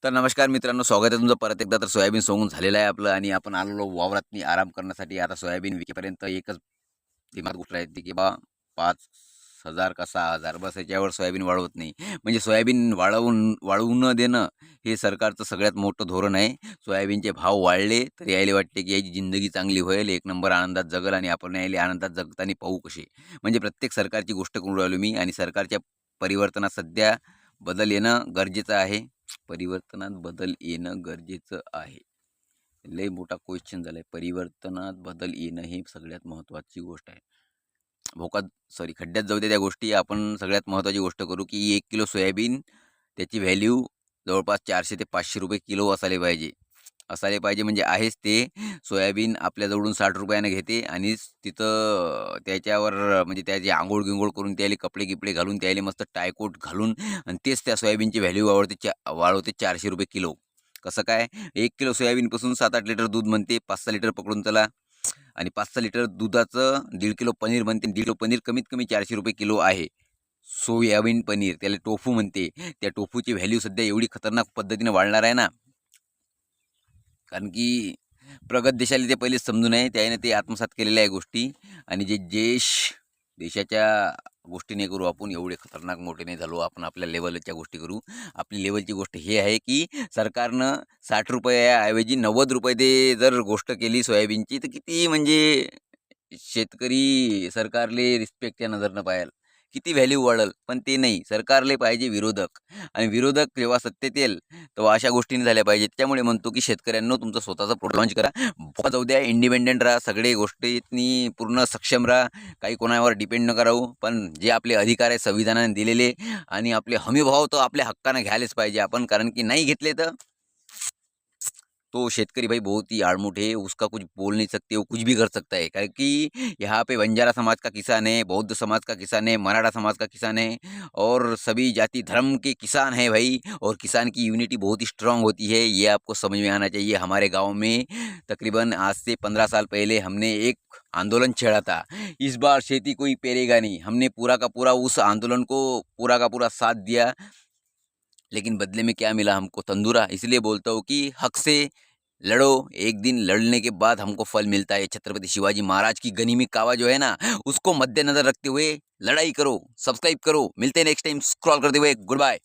तर नमस्कार मित्रांनो, स्वागत आहे तुमचं परत एकदा. तर सोयाबीन सोंगून झालेलं आहे आपलं आणि आपण आलेलो वावरातनी आराम करण्यासाठी. आता सोयाबीन विकेपर्यंत एकच दिमाग गोष्ट राहते की बा 5,000 का 6,000 बस, याच्यावर सोयाबीन वाढवत नाही. म्हणजे सोयाबीन वाढवू न देणं हे सरकारचं सगळ्यात मोठं धोरण आहे. सोयाबीनचे भाव वाढले तर यायला वाटते की याची जिंदगी चांगली होईल, एक नंबर आनंदात जगल आणि आपण यायला आनंदात जगताना पाहू कसे. म्हणजे प्रत्येक सरकारची गोष्ट करून राहिलो मी आणि सरकारच्या परिवर्तनात सध्या बदल येणं गरजेचं आहे. परिवर्तनात बदल येणं गरजेचं आहे. लय मोठा क्वेश्चन झालाय. परिवर्तनात बदल येणं ही सगळ्यात महत्त्वाची गोष्ट आहे. खड्ड्यात जाऊ दे त्या गोष्टी. आपण सगळ्यात महत्त्वाची गोष्ट करू की 1 किलो सोयाबीन त्याची व्हॅल्यू जवळपास 400 ते 500 रुपये किलो असायला पाहिजे म्हणजे आहेच ते. सोयाबीन आपल्याजवळून 60 रुपयानं घेते आणि तिथं त्याच्यावर म्हणजे त्याची अंघोळ-गिंघोळ करून त्याले कपडे-गिपडे घालून त्याले मस्त टायकोट घालून आणि तेच त्या सोयाबीनची व्हॅल्यू वाढवते 400 रुपये किलो. कसं काय? 1 किलो सोयाबीनपासून 7-8 लिटर दूध बनते. 5-6 लिटर पकडून चला आणि 5-6 लिटर दुधाचं 1.5 किलो पनीर बनते. 1.5 किलो पनीर कमीत कमी 400 रुपये किलो आहे. सोयाबीन पनीर, त्याला टोफू म्हणते. त्या टोफूची व्हॅल्यू सध्या एवढी खतरनाक पद्धतीने वाढणार आहे ना, कारण की प्रगत देशाला ते पहिलेच समजून आहे. त्याने ते आत्मसात केलेल्या आहे गोष्टी. आणि देशाच्या गोष्टी नाही करू आपण, एवढे खतरनाक मोठे नाही झालो आपण, आपल्या लेवलच्या गोष्टी करू. आपली लेवलची गोष्ट हे आहे की सरकारनं 60 रुपयाऐवजी 90 रुपये दे जर गोष्ट केली सोयाबीनची, तर किती म्हणजे शेतकरी सरकारले रिस्पेक्टच्या नजरनं पाहाल, किती व्हॅल्यू वाढल. पण ते नाही, सरकारले पाहिजे विरोधक. आणि विरोधक जेव्हा सत्तेत येईल तेव्हा अशा गोष्टी नाही झाल्या पाहिजेत. त्यामुळे म्हणतो की शेतकऱ्यांनो, तुमचं स्वतःचं प्रोडक्ट लॉन्च करा, भोका जाऊ द्या, इंडिपेंडेंट राहा, सगळे गोष्टींनी पूर्ण सक्षम राहा, काही कोणावर डिपेंड न राहू. पण जे आपले अधिकार आहे संविधानाने दिलेले आणि आपले हमीभाव तो आपल्या हक्कानं घ्यायलाच पाहिजे आपण, कारण की नाही घेतले तर तो शेतकरी भाई बहुत ही आड़मुठ है, उसका कुछ बोल नहीं सकते, वो कुछ भी कर सकता है। कारण कि यहाँ पे बंजारा समाज का किसान है, बौद्ध समाज का किसान है, मराठा समाज का किसान है और सभी जाति धर्म के किसान हैं भाई। और किसान की यूनिटी बहुत ही स्ट्रांग होती है, ये आपको समझ में आना चाहिए। हमारे गांव में तकरीबन आज से 15 साल पहले हमने एक आंदोलन छेड़ा था, इस बार खेती कोई पेरेगा नहीं। हमने पूरा का पूरा उस आंदोलन को पूरा का पूरा साथ दिया, लेकिन बदले में क्या मिला हमको? तंदूरा। इसलिए बोलता हूँ कि हक से लड़ो, एक दिन लड़ने के बाद हमको फल मिलता है। छत्रपति शिवाजी महाराज की गनीमी कावा जो है ना, उसको मद्देनजर रखते हुए लड़ाई करो, सब्सक्राइब करो। मिलते हैं नेक्स्ट टाइम, स्क्रॉल करते हुए। Good bye.